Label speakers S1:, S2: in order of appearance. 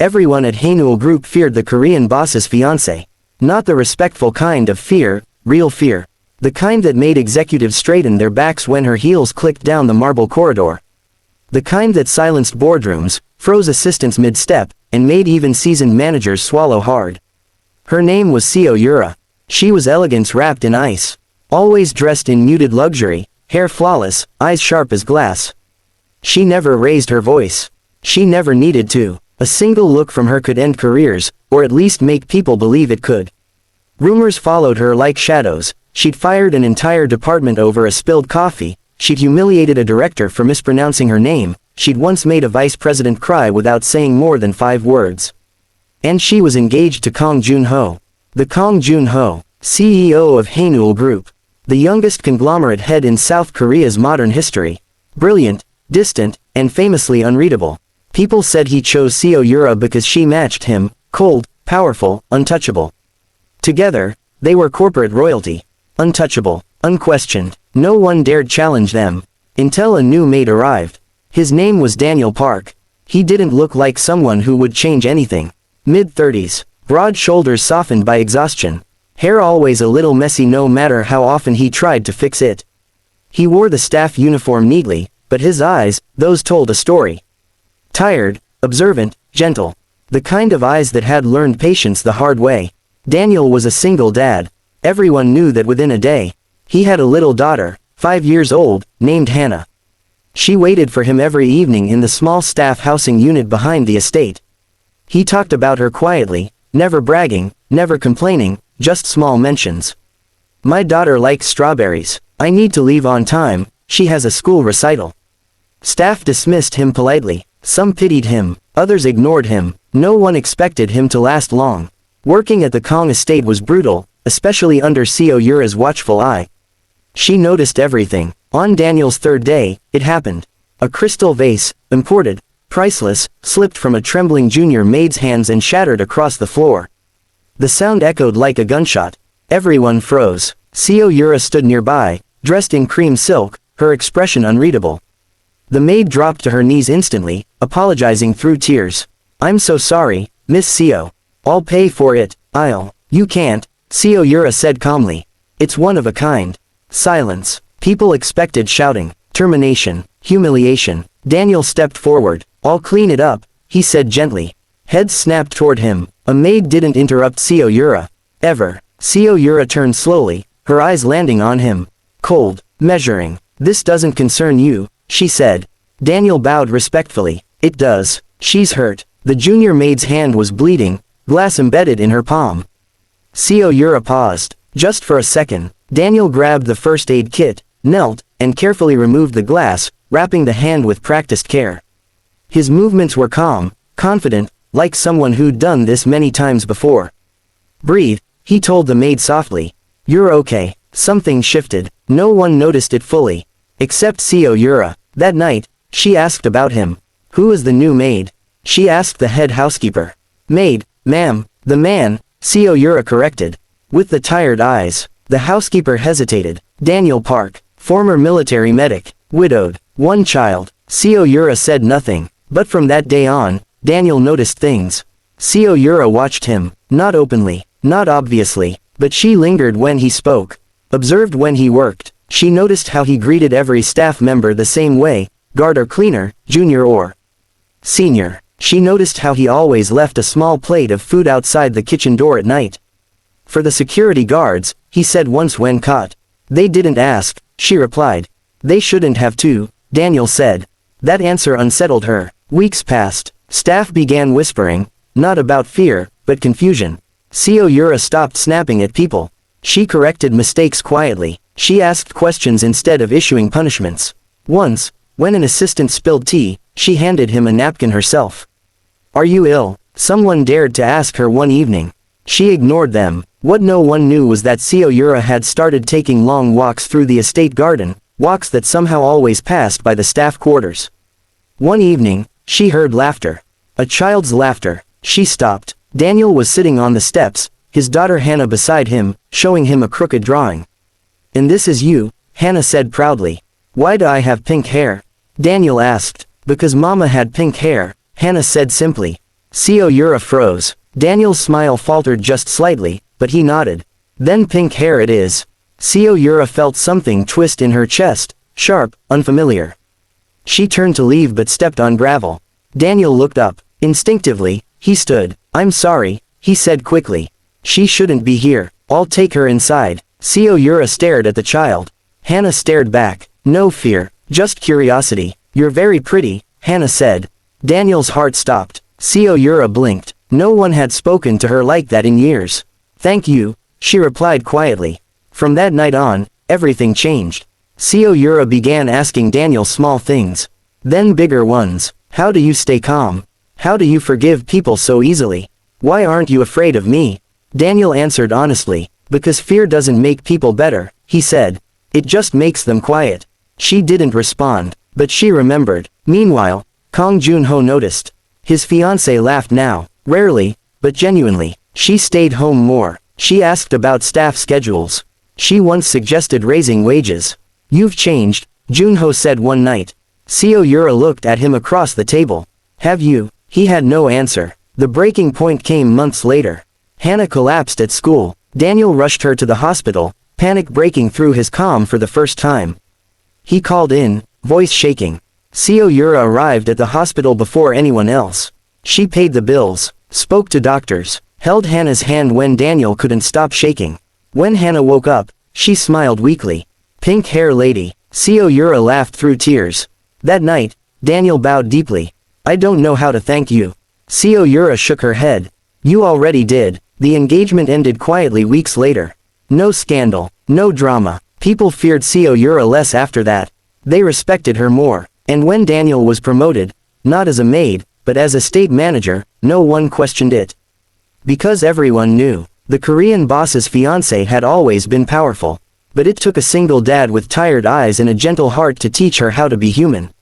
S1: Everyone at Haenul Group feared the Korean boss's fiancée. Not the respectful kind of fear, real fear. The kind that made executives straighten their backs when her heels clicked down the marble corridor. The kind that silenced boardrooms, froze assistants mid-step, and made even seasoned managers swallow hard. Her name was Seo Yura. She was elegance wrapped in ice. Always dressed in muted luxury, hair flawless, eyes sharp as glass. She never raised her voice. She never needed to. A single look from her could end careers, or at least make people believe it could. Rumors followed her like shadows. She'd fired an entire department over a spilled coffee. She'd humiliated a director for mispronouncing her name. She'd once made a vice president cry without saying more than 5 words. And she was engaged to Kang Joon-ho. The Kang Joon-ho, CEO of Haenul Group. The youngest conglomerate head in South Korea's modern history. Brilliant, distant, and famously unreadable. People said he chose Seo Yura because she matched him, cold, powerful, untouchable. Together, they were corporate royalty. Untouchable, unquestioned. No one dared challenge them. Until a new maid arrived. His name was Daniel Park. He didn't look like someone who would change anything. Mid-30s, broad shoulders softened by exhaustion. Hair always a little messy no matter how often he tried to fix it. He wore the staff uniform neatly, but his eyes, those told a story. Tired, observant, gentle. The kind of eyes that had learned patience the hard way. Daniel was a single dad. Everyone knew that within a day. He had a little daughter, 5 years old, named Hannah. She waited for him every evening in the small staff housing unit behind the estate. He talked about her quietly, never bragging, never complaining, just small mentions. My daughter likes strawberries. I need to leave on time, she has a school recital. Staff dismissed him politely. Some pitied him, others ignored him. No one expected him to last long. Working at the Kang estate was brutal, especially under Seo Yura's watchful eye. She noticed everything. On Daniel's 3rd day, it happened. A crystal vase, imported, priceless, slipped from a trembling junior maid's hands and shattered across the floor. The sound echoed like a gunshot. Everyone froze. Seo Yura stood nearby, dressed in cream silk, her expression unreadable. The maid dropped to her knees instantly, apologizing through tears. I'm so sorry, Miss Seo. I'll pay for it. You can't, Seo Yura said calmly. It's one of a kind. Silence. People expected shouting, termination, humiliation. Daniel stepped forward. I'll clean it up, he said gently. Heads snapped toward him. A maid didn't interrupt Seo Yura. Ever. Seo Yura turned slowly, her eyes landing on him. Cold, measuring. This doesn't concern you, she said. Daniel bowed respectfully. It does. She's hurt. The junior maid's hand was bleeding, glass embedded in her palm. Seo Yura paused. Just for a second. Daniel grabbed the first aid kit, knelt, and carefully removed the glass, wrapping the hand with practiced care. His movements were calm, confident, like someone who'd done this many times before. Breathe, he told the maid softly. You're okay. Something shifted. No one noticed it fully. Except Seo Yura. That night, she asked about him. Who is the new maid? She asked the head housekeeper. Maid, ma'am. The man, Seo Yura corrected. With the tired eyes. The housekeeper hesitated. Daniel Park, former military medic, widowed, 1 child. Seo Yura said nothing, but from that day on, Daniel noticed things. Seo Yura watched him, not openly, not obviously, but she lingered when he spoke, observed when he worked. She noticed how he greeted every staff member the same way, guard or cleaner, junior or senior. She noticed how he always left a small plate of food outside the kitchen door at night. For the security guards, he said once when caught. They didn't ask, she replied. They shouldn't have to, Daniel said. That answer unsettled her. Weeks passed. Staff began whispering, not about fear, but confusion. Seo Yura stopped snapping at people. She corrected mistakes quietly. She asked questions instead of issuing punishments. Once, when an assistant spilled tea, she handed him a napkin herself. Are you ill? Someone dared to ask her one evening. She ignored them. What no one knew was that Seo Yura had started taking long walks through the estate garden, walks that somehow always passed by the staff quarters. One evening, she heard laughter. A child's laughter. She stopped. Daniel was sitting on the steps, his daughter Hannah beside him, showing him a crooked drawing. And this is you, Hannah said proudly. Why do I have pink hair? Daniel asked. Because Mama had pink hair, Hannah said simply. Seo Yura froze. Daniel's smile faltered just slightly, but he nodded. Then pink hair it is. Seo Yura felt something twist in her chest, sharp, unfamiliar. She turned to leave but stepped on gravel. Daniel looked up. Instinctively, he stood. I'm sorry, he said quickly. She shouldn't be here. I'll take her inside. Seo Yura stared at the child. Hannah stared back. No fear, just curiosity. You're very pretty, Hannah said. Daniel's heart stopped. Seo Yura blinked. No one had spoken to her like that in years. Thank you, she replied quietly. From that night on, everything changed. Seo Yura began asking Daniel small things. Then bigger ones. How do you stay calm? How do you forgive people so easily? Why aren't you afraid of me? Daniel answered honestly. Because fear doesn't make people better, he said. It just makes them quiet. She didn't respond, but she remembered. Meanwhile, Kang Junho noticed. His fiancée laughed now, rarely, but genuinely. She stayed home more. She asked about staff schedules. She once suggested raising wages. You've changed, Junho said one night. Seo Yura looked at him across the table. Have you? He had no answer. The breaking point came months later. Hannah collapsed at school. Daniel rushed her to the hospital, panic breaking through his calm for the first time. He called in, voice shaking. Seo Yura arrived at the hospital before anyone else. She paid the bills, spoke to doctors, held Hannah's hand when Daniel couldn't stop shaking. When Hannah woke up, she smiled weakly. Pink hair lady. Seo Yura laughed through tears. That night, Daniel bowed deeply. I don't know how to thank you. Seo Yura shook her head. You already did. The engagement ended quietly weeks later. No scandal, no drama. People feared Seo Yura less after that. They respected her more. And when Daniel was promoted, not as a maid, but as a state manager, no one questioned it. Because everyone knew, the Korean boss's fiancé had always been powerful. But it took a single dad with tired eyes and a gentle heart to teach her how to be human.